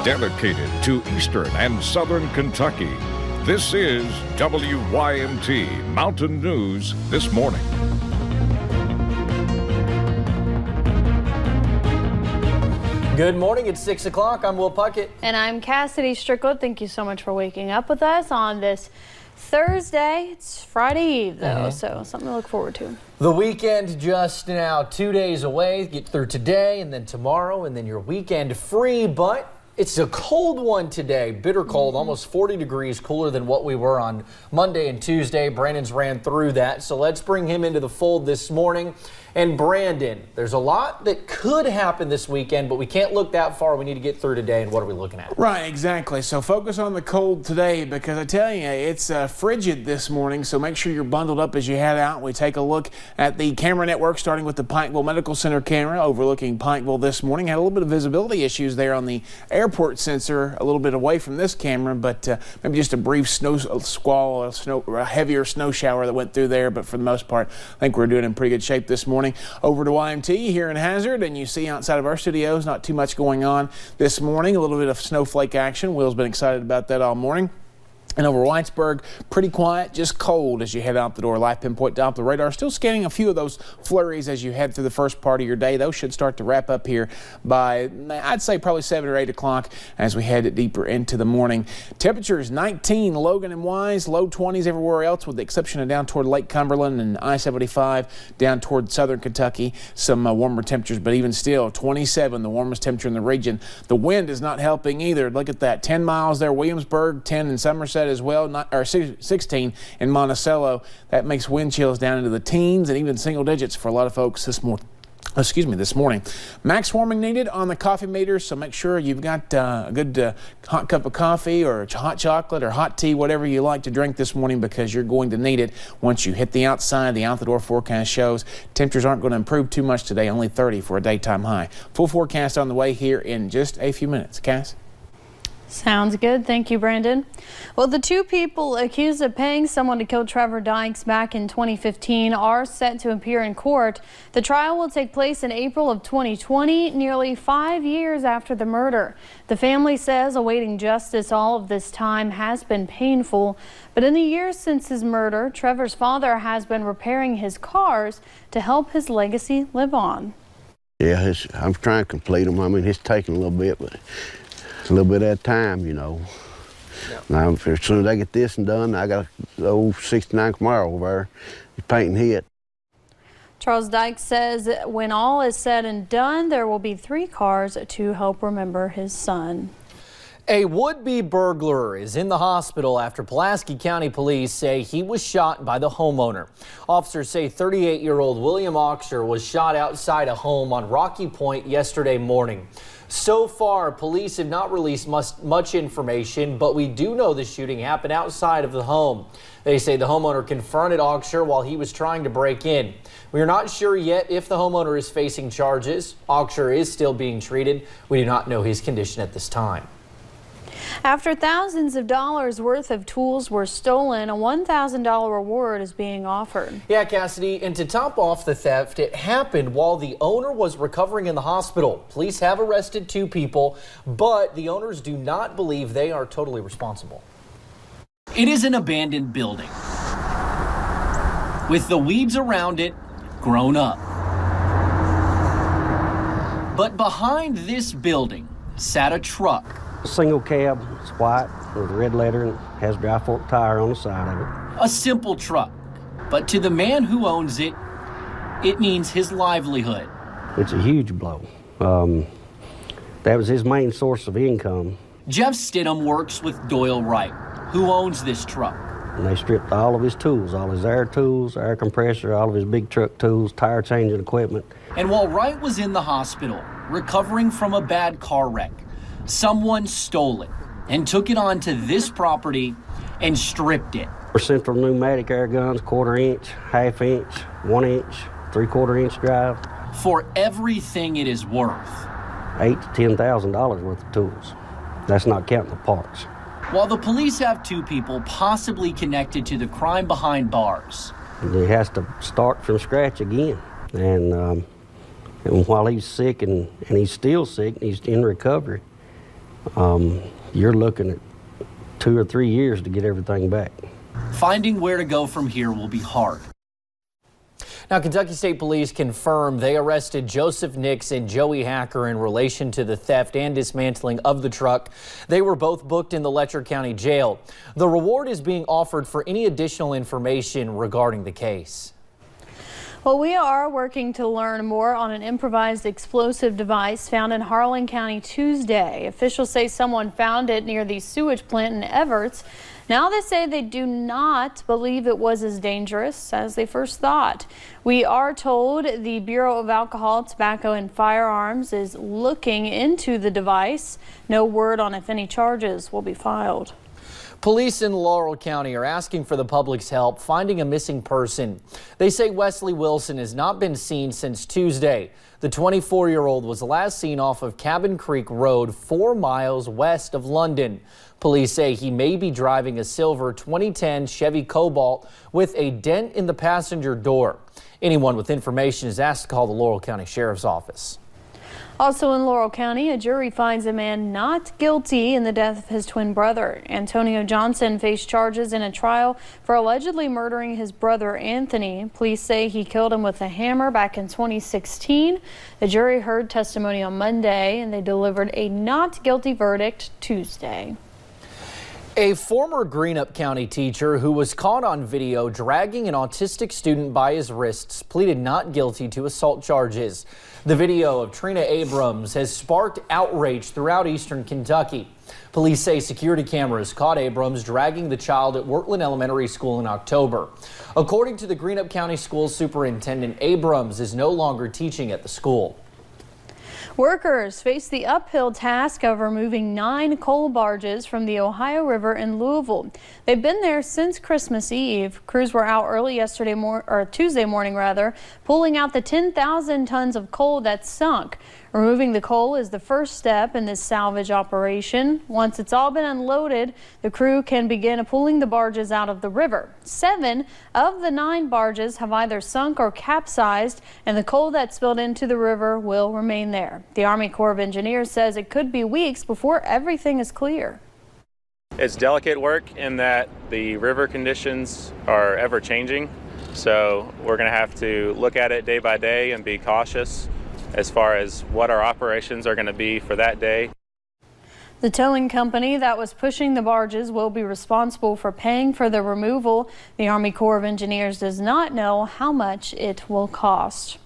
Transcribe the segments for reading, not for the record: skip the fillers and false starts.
dedicated to Eastern and Southern Kentucky. This is WYMT Mountain News This Morning. Good morning, it's 6 o'clock. I'm Will Puckett. And I'm Cassidy Strickland. Thank you so much for waking up with us on this Thursday. It's Friday Eve, though, so something to look forward to. The weekend just now 2 days away. Get through today and then tomorrow, and then you're weekend free, but it's a cold one today, bitter cold, almost 40 degrees cooler than what we were on Monday and Tuesday. Brandon's ran through that, so let's bring him into the fold this morning. And Brandon, there's a lot that could happen this weekend, but we can't look that far. We need to get through today, and what are we looking at? Right, exactly. So focus on the cold today, because I tell you, it's frigid this morning, so make sure you're bundled up as you head out. We take a look at the camera network, starting with the Pikeville Medical Center camera overlooking Pikeville this morning. Had a little bit of visibility issues there on the airport sensor, a little bit away from this camera, but maybe just a brief snow squall, a heavier snow shower that went through there, but for the most part, I think we're doing in pretty good shape this morning. Over to YMT here in Hazard, and you see outside of our studios, not too much going on this morning. A little bit of snowflake action. Will's been excited about that all morning. And over Whitesburg, pretty quiet, just cold as you head out the door. Live pinpoint Doppler radar still scanning a few of those flurries as you head through the first part of your day. Those should start to wrap up here by, I'd say, probably 7 or 8 o'clock as we head deeper into the morning. Temperatures 19, Logan and Wise, low 20s everywhere else, with the exception of down toward Lake Cumberland and I-75, down toward southern Kentucky. Some warmer temperatures, but even still, 27, the warmest temperature in the region. The wind is not helping either. Look at that, 10 miles there, Williamsburg, 10 in Somerset as well, 16 in Monticello. That makes wind chills down into the teens and even single digits for a lot of folks this morning. Max warming needed on the coffee meter, so make sure you've got a good hot cup of coffee or hot chocolate or hot tea, whatever you like to drink this morning, because you're going to need it once you hit the outside. The out-the-door forecast shows temperatures aren't going to improve too much today, only 30 for a daytime high. Full forecast on the way here in just a few minutes. Cass? Sounds good. Thank you, Brandon. Well, the two people accused of paying someone to kill Trevor Dykes back in 2015 are set to appear in court. The trial will take place in April of 2020, nearly 5 years after the murder. The family says awaiting justice all of this time has been painful, but in the years since his murder, Trevor's father has been repairing his cars to help his legacy live on. Yeah, I'm trying to complete them. I mean, it's taking a little bit, but a little bit at a time, you know. Yep. Now, as soon as I get this and done, I got the old 69 Camaro over there. It's painting hit. Charles Dykes says when all is said and done, there will be 3 cars to help remember his son. A would-be burglar is in the hospital after Pulaski County police say he was shot by the homeowner. Officers say 38-year-old William Auxer was shot outside a home on Rocky Point yesterday morning. So far, police have not released much information, but we do know the shooting happened outside of the home. They say the homeowner confronted Auxer while he was trying to break in. We are not sure yet if the homeowner is facing charges. Auxer is still being treated. We do not know his condition at this time. After thousands of dollars worth of tools were stolen, a $1,000 reward is being offered. Yeah, Cassidy, and to top off the theft, it happened while the owner was recovering in the hospital. Police have arrested 2 people, but the owners do not believe they are totally responsible. It is an abandoned building with the weeds around it grown up. But behind this building sat a truck. Single cab, it's white with red letter and has dry fork tire on the side of it. A simple truck, but to the man who owns it, it means his livelihood. It's a huge blow. That was his main source of income. Jeff Stidham works with Doyle Wright, who owns this truck. And they stripped all of his tools, all his air tools, air compressor, all of his big truck tools, tire changing equipment. And while Wright was in the hospital, recovering from a bad car wreck, someone stole it and took it onto this property and stripped it. For Central Pneumatic air guns, 1/4 inch, 1/2 inch, 1 inch, 3/4 inch drive. For everything it is worth. $8,000 to $10,000 worth of tools. That's not counting the parts. While the police have 2 people possibly connected to the crime behind bars. He has to start from scratch again. And while he's sick and he's still sick, and he's in recovery, you're looking at 2 or 3 years to get everything back. Finding where to go from here will be hard. Now, Kentucky State Police confirmed they arrested Joseph Nix and Joey Hacker in relation to the theft and dismantling of the truck. They were both booked in the Letcher County Jail. The reward is being offered for any additional information regarding the case. Well, we are working to learn more on an improvised explosive device found in Harlan County Tuesday. Officials say someone found it near the sewage plant in Everts. Now they say they do not believe it was as dangerous as they first thought. We are told the Bureau of Alcohol, Tobacco, and Firearms is looking into the device. No word on if any charges will be filed. Police in Laurel County are asking for the public's help finding a missing person. They say Wesley Wilson has not been seen since Tuesday. The 24-year-old was last seen off of Cabin Creek Road, 4 miles west of London. Police say he may be driving a silver 2010 Chevy Cobalt with a dent in the passenger door. Anyone with information is asked to call the Laurel County Sheriff's Office. Also in Laurel County, a jury finds a man not guilty in the death of his twin brother. Antonio Johnson faced charges in a trial for allegedly murdering his brother Anthony. Police say he killed him with a hammer back in 2016. The jury heard testimony on Monday and they delivered a not guilty verdict Tuesday. A former Greenup County teacher who was caught on video dragging an autistic student by his wrists pleaded not guilty to assault charges. The video of Trina Abrams has sparked outrage throughout eastern Kentucky. Police say security cameras caught Abrams dragging the child at Wortland Elementary School in October. According to the Greenup County School Superintendent, Abrams is no longer teaching at the school. Workers face the uphill task of removing 9 coal barges from the Ohio River in Louisville. They've been there since Christmas Eve. Crews were out early Tuesday morning, pulling out the 10,000 tons of coal that sunk. Removing the coal is the first step in this salvage operation. Once it's all been unloaded, the crew can begin pulling the barges out of the river. 7 of the 9 barges have either sunk or capsized, and the coal that spilled into the river will remain there. The Army Corps of Engineers says it could be weeks before everything is clear. It's delicate work in that the river conditions are ever changing, so we're going to have to look at it day by day and be cautious as far as what our operations are going to be for that day. The towing company that was pushing the barges will be responsible for paying for the removal. The Army Corps of Engineers does not know how much it will cost.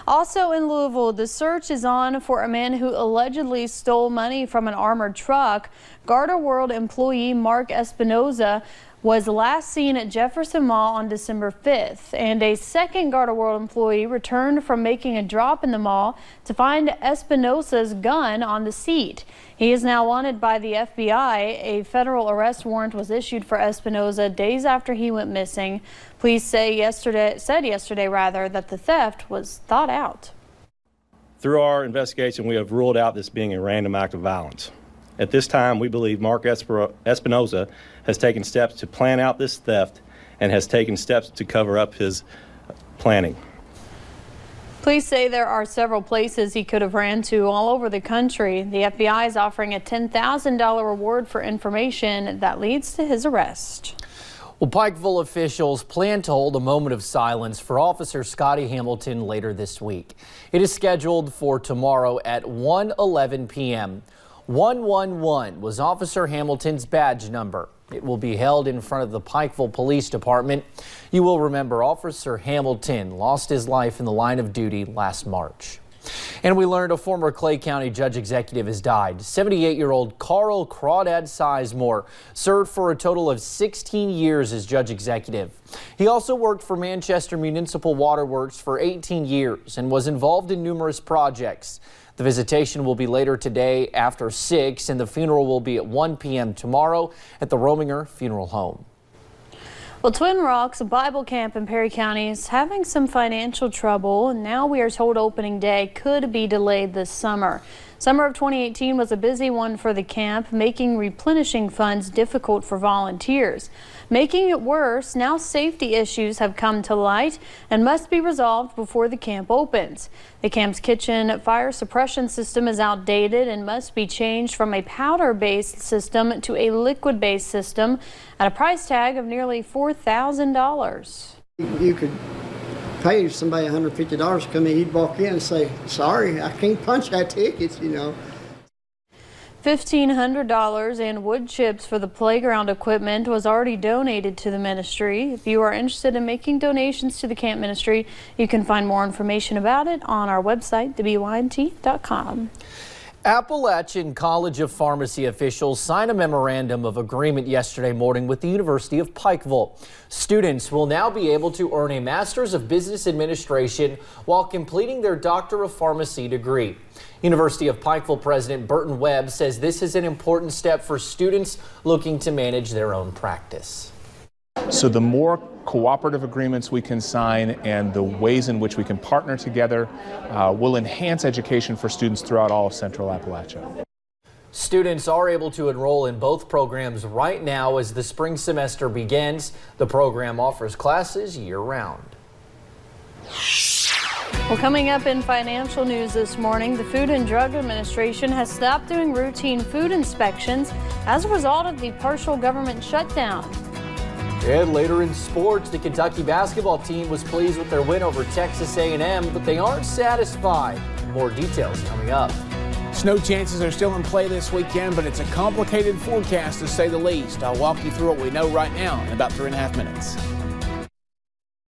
Also in Louisville, the search is on for a man who allegedly stole money from an armored truck. Garter World employee Mark Espinoza was last seen at Jefferson Mall on December 5th, and a second Garter World employee returned from making a drop in the mall to find Espinoza's gun on the seat. He is now wanted by the FBI. A federal arrest warrant was issued for Espinoza days after he went missing. Police said yesterday that the theft was thought out. Through our investigation, we have ruled out this being a random act of violence. At this time, we believe Mark Espinoza has taken steps to plan out this theft and has taken steps to cover up his planning. Police say there are several places he could have ran to all over the country. The FBI is offering a $10,000 reward for information that leads to his arrest. Well, Pikeville officials plan to hold a moment of silence for Officer Scotty Hamilton later this week. It is scheduled for tomorrow at 1:11 p.m. 111 was Officer Hamilton's badge number. It will be held in front of the Pikeville Police Department. You will remember Officer Hamilton lost his life in the line of duty last March. And we learned a former Clay County judge executive has died. 78-year-old Carl Crawdad Sizemore served for a total of 16 years as judge executive. He also worked for Manchester Municipal Water Works for 18 years and was involved in numerous projects. The visitation will be later today after 6, and the funeral will be at 1 p.m. tomorrow at the Rominger Funeral Home. Well, Twin Rocks Bible Camp in Perry County is having some financial trouble, and now we are told opening day could be delayed this summer. Summer of 2018 was a busy one for the camp, making replenishing funds difficult for volunteers. Making it worse, now safety issues have come to light and must be resolved before the camp opens. The camp's kitchen fire suppression system is outdated and must be changed from a powder-based system to a liquid-based system at a price tag of nearly $4,000. You could pay somebody $150 to come in, he'd walk in and say, sorry, I can't punch out tickets, you know. $1,500 and wood chips for the playground equipment was already donated to the ministry. If you are interested in making donations to the camp ministry, you can find more information about it on our website, WYMT.com. Appalachian College of Pharmacy officials signed a memorandum of agreement yesterday morning with the University of Pikeville. Students will now be able to earn a Master's of Business Administration while completing their Doctor of Pharmacy degree. University of Pikeville President Burton Webb says this is an important step for students looking to manage their own practice. So the more cooperative agreements we can sign and the ways in which we can partner together will enhance education for students throughout all of Central Appalachia. Students are able to enroll in both programs right now as the spring semester begins. The program offers classes year-round. Well, coming up in financial news this morning, the Food and Drug Administration has stopped doing routine food inspections as a result of the partial government shutdown. And later in sports, the Kentucky basketball team was pleased with their win over Texas A&M, but they aren't satisfied. More details coming up. Snow chances are still in play this weekend, but it's a complicated forecast to say the least. I'll walk you through what we know right now in about 3.5 minutes.